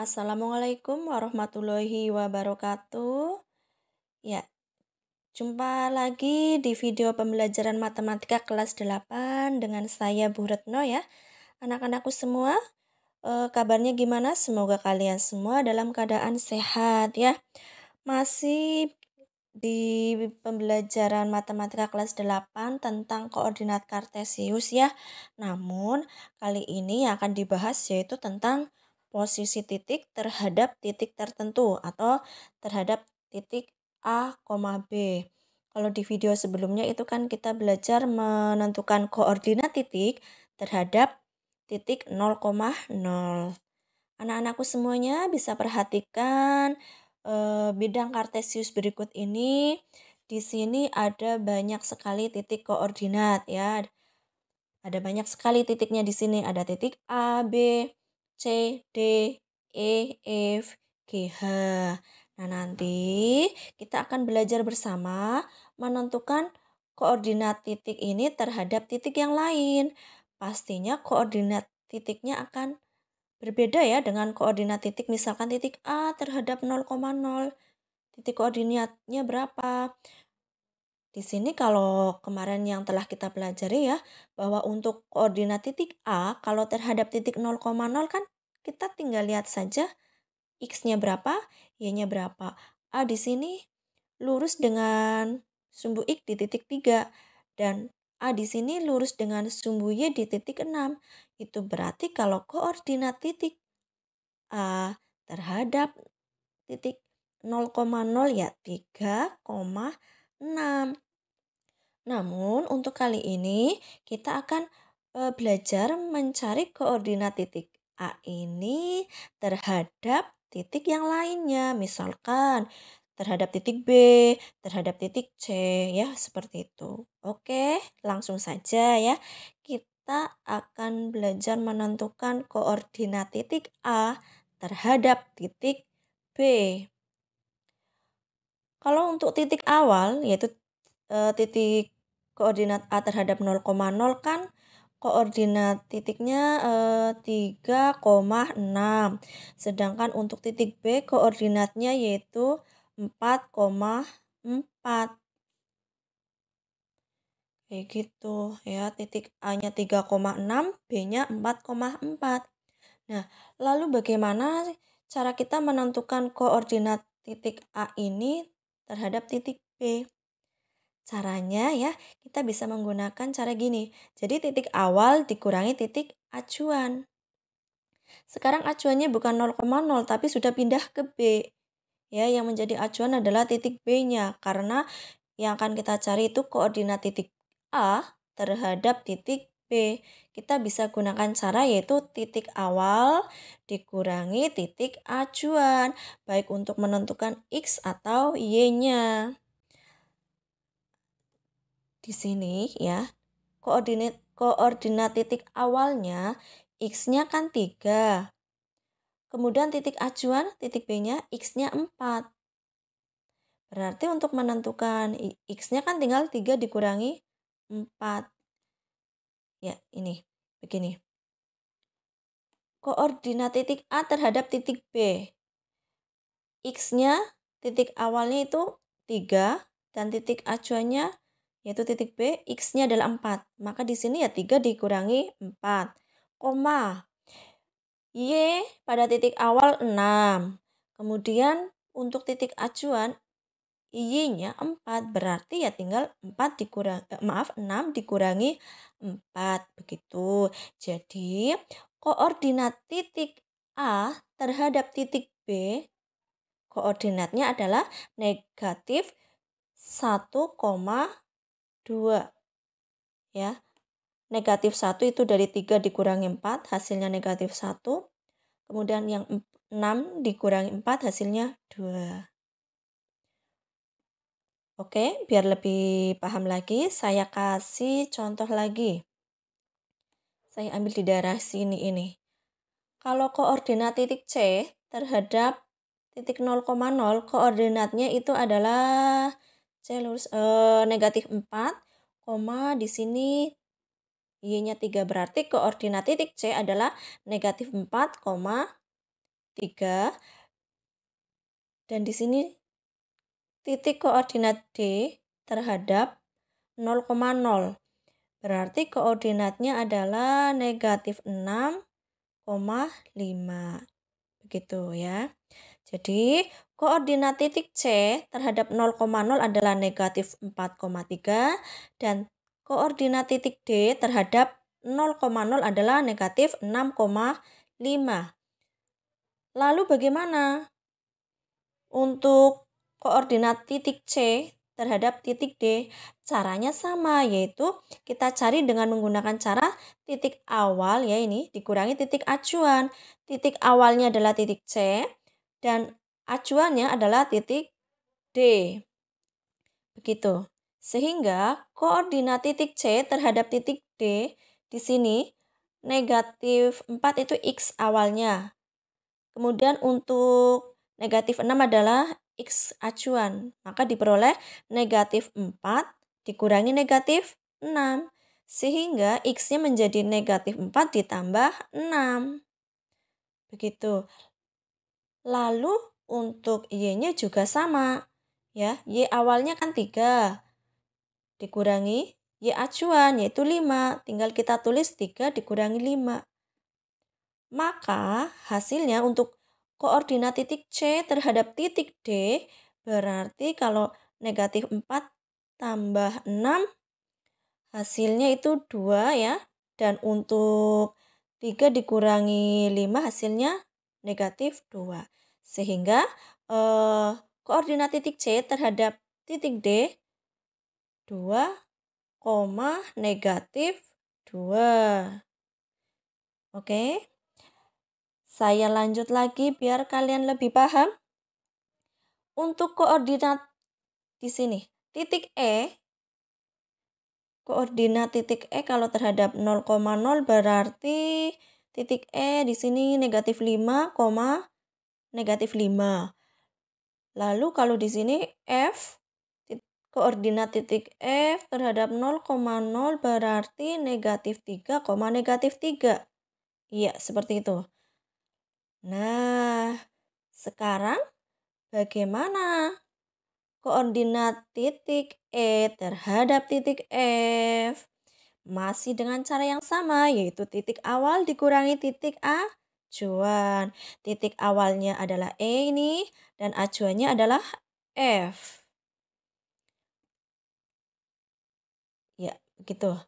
Assalamualaikum warahmatullahi wabarakatuh. Ya, jumpa lagi di video pembelajaran matematika kelas 8 dengan saya Bu Retno ya. Anak-anakku semua, kabarnya gimana? Semoga kalian semua dalam keadaan sehat ya. Masih di pembelajaran matematika kelas 8 tentang koordinat kartesius ya. Namun, kali ini yang akan dibahas yaitu tentang posisi titik terhadap titik tertentu atau terhadap titik A, B. Kalau di video sebelumnya itu kan kita belajar menentukan koordinat titik terhadap titik 0,0. Anak-anakku semuanya bisa perhatikan bidang kartesius berikut ini. Di sini ada banyak sekali titik koordinat ya. Ada banyak sekali titiknya di sini. Ada titik A, B, C, D, E, F, G, H. Nah, nanti kita akan belajar bersama menentukan koordinat titik ini terhadap titik yang lain. Pastinya koordinat titiknya akan berbeda ya dengan koordinat titik, misalkan titik A terhadap 0,0. Titik koordinatnya berapa? Di sini kalau kemarin yang telah kita pelajari ya, bahwa untuk koordinat titik A, kalau terhadap titik 0,0 kan kita tinggal lihat saja X-nya berapa, Y-nya berapa. A di sini lurus dengan sumbu X di titik 3 dan A di sini lurus dengan sumbu Y di titik 6. Itu berarti kalau koordinat titik A terhadap titik 0,0 ya 3,6. Namun untuk kali ini kita akan belajar mencari koordinat titik A ini terhadap titik yang lainnya. Misalkan terhadap titik B, terhadap titik C ya seperti itu. Oke, langsung saja ya. Kita akan belajar menentukan koordinat titik A terhadap titik B. Kalau untuk titik awal yaitu titik koordinat A terhadap 0,0 kan koordinat titiknya 3,6. Sedangkan untuk titik B koordinatnya yaitu 4,4. Kayak gitu ya, titik A-nya 3,6, B-nya 4,4. Nah, lalu bagaimana cara kita menentukan koordinat titik A ini terhadap titik B? Caranya ya, kita bisa menggunakan cara gini. Jadi titik awal dikurangi titik acuan. Sekarang acuannya bukan 0,0 tapi sudah pindah ke B. Ya, yang menjadi acuan adalah titik B-nya karena yang akan kita cari itu koordinat titik A terhadap titik B. Kita bisa gunakan cara yaitu titik awal dikurangi titik acuan, baik untuk menentukan X atau Y-nya. Di sini ya, koordinat titik awalnya X-nya kan 3. Kemudian titik acuan titik B-nya X-nya 4. Berarti untuk menentukan X-nya kan tinggal 3 dikurangi 4. Ya, ini begini. Koordinat titik A terhadap titik B. X-nya titik awalnya itu 3 dan titik acuannya yaitu titik B, X-nya adalah 4. Maka di sini ya 3 dikurangi 4, koma. Y pada titik awal 6. Kemudian untuk titik acuan Y-nya 4, berarti ya tinggal 6 dikurangi 4 begitu. Jadi koordinat titik A terhadap titik B koordinatnya adalah negatif 1,2 ya. Negatif 1 itu dari 3 dikurangi 4 hasilnya negatif 1. Kemudian yang 6 dikurangi 4 hasilnya 2. Oke, biar lebih paham lagi, saya kasih contoh lagi. Saya ambil di daerah sini ini. Kalau koordinat titik C terhadap titik 0,0, koordinatnya itu adalah C lurus negatif 4, di sini Y-nya 3, berarti koordinat titik C adalah negatif 4, 3, dan di sini titik koordinat D terhadap 0,0. Berarti koordinatnya adalah negatif 6,5. Begitu ya. Jadi koordinat titik C terhadap 0,0 adalah negatif 4,3 dan koordinat titik D terhadap 0,0 adalah negatif 6,5. Lalu bagaimana untuk koordinat titik C terhadap titik D? Caranya sama, yaitu kita cari dengan menggunakan cara titik awal, ya ini dikurangi titik acuan. Titik awalnya adalah titik C dan acuannya adalah titik D. Begitu. Sehingga koordinat titik C terhadap titik D di sini negatif 4 itu X awalnya. Kemudian untuk negatif 6 adalah X acuan. Maka diperoleh negatif 4 dikurangi negatif 6. Sehingga X-nya menjadi negatif 4 ditambah 6. Begitu. Lalu untuk Y-nya juga sama. Ya, Y awalnya kan 3. Dikurangi Y acuan yaitu 5. Tinggal kita tulis 3 dikurangi 5. Maka hasilnya untuk koordinat titik C terhadap titik D berarti kalau negatif 4 tambah 6 hasilnya itu 2 ya. Dan untuk 3 dikurangi 5 hasilnya negatif 2. Sehingga koordinat titik C terhadap titik D 2, negatif 2. Oke. Saya lanjut lagi biar kalian lebih paham. Untuk koordinat di sini, titik E, koordinat titik E kalau terhadap 0,0 berarti titik E di sini negatif 5, negatif 5. Lalu kalau di sini F, koordinat titik F terhadap 0,0 berarti negatif 3, negatif 3. Iya, seperti itu. Nah, sekarang bagaimana koordinat titik E terhadap titik F? Masih dengan cara yang sama, yaitu titik awal dikurangi titik acuan. Titik awalnya adalah E ini, dan acuannya adalah F. Ya, begitu.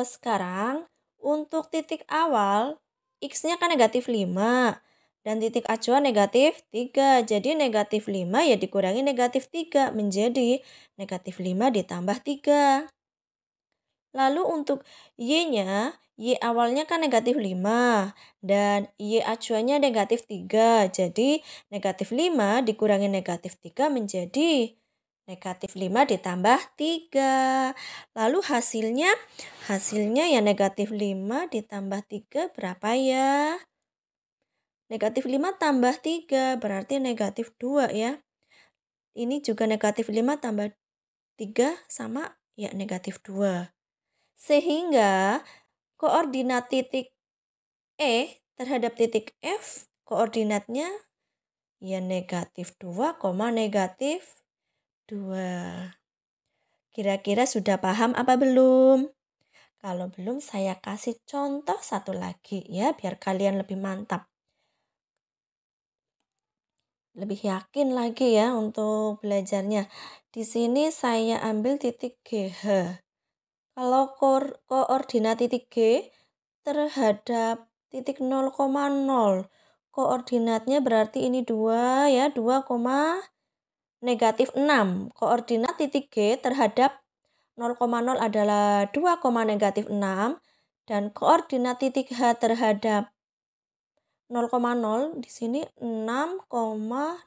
Sekarang untuk titik awal, X-nya kan negatif 5. Dan titik acuan negatif 3. Jadi negatif 5 ya dikurangi negatif 3. Menjadi negatif 5 ditambah 3. Lalu untuk Y-nya, Y awalnya kan negatif 5. Dan Y acuannya negatif 3. Jadi negatif 5 dikurangi negatif 3 menjadi negatif 5 ditambah 3. Lalu hasilnya ya negatif 5 ditambah 3 berapa ya? Negatif 5 tambah 3 berarti negatif 2 ya. Ini juga negatif 5 tambah 3 sama ya negatif 2. Sehingga koordinat titik E terhadap titik F koordinatnya ya negatif 2, negatif 2. Kira-kira sudah paham apa belum? Kalau belum saya kasih contoh satu lagi ya biar kalian lebih mantap. Lebih yakin lagi ya untuk belajarnya. Di sini saya ambil titik GH. Kalau koordinat titik G terhadap titik 0,0. Koordinatnya berarti ini 2 ya, 2, negatif 6. Koordinat titik G terhadap 0,0 adalah 2, negatif 6. Dan koordinat titik H terhadap 0,0 di sini 6,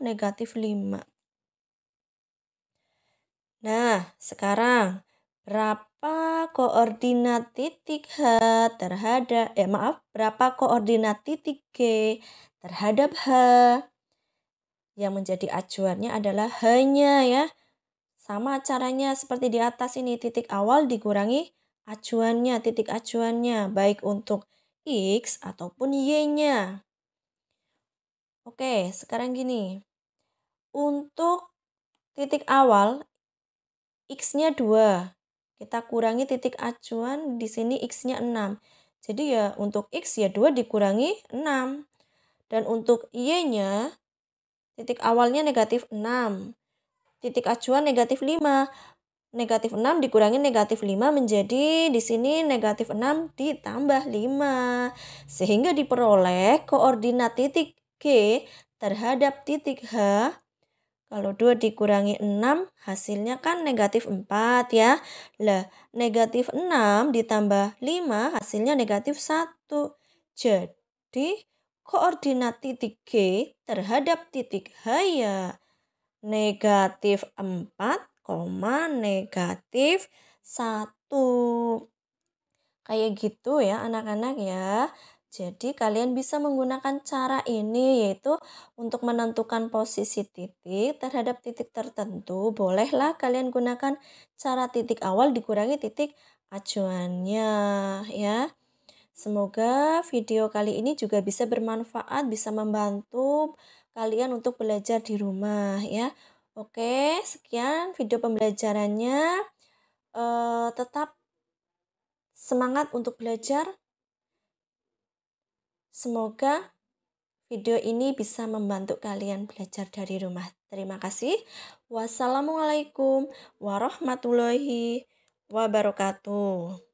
negatif 5. Nah, sekarang berapa koordinat titik H terhadap berapa koordinat titik G terhadap H? Yang menjadi acuannya adalah H-nya ya. Sama caranya seperti di atas ini, titik awal dikurangi acuannya, titik acuannya baik untuk X ataupun Y-nya. Oke, sekarang gini. Untuk titik awal, X-nya 2. Kita kurangi titik acuan, di sini X-nya 6. Jadi ya untuk X ya 2 dikurangi 6. Dan untuk Y-nya, titik awalnya negatif 6. Titik acuan negatif 5. Negatif 6 dikurangi negatif 5 menjadi di sini negatif 6 ditambah 5. Sehingga diperoleh koordinat titik G terhadap titik H. Kalau 2 dikurangi 6 hasilnya kan negatif 4 ya. Lah, negatif 6 ditambah 5 hasilnya negatif 1. Jadi, koordinat titik G terhadap titik H ya negatif 4, negatif 1. Kayak gitu ya anak-anak ya. Jadi kalian bisa menggunakan cara ini yaitu untuk menentukan posisi titik terhadap titik tertentu. Bolehlah kalian gunakan cara titik awal dikurangi titik acuannya ya. Semoga video kali ini juga bisa bermanfaat, bisa membantu kalian untuk belajar di rumah ya. Oke, sekian video pembelajarannya. Tetap semangat untuk belajar. Semoga video ini bisa membantu kalian belajar dari rumah. Terima kasih. Wassalamualaikum warahmatullahi wabarakatuh.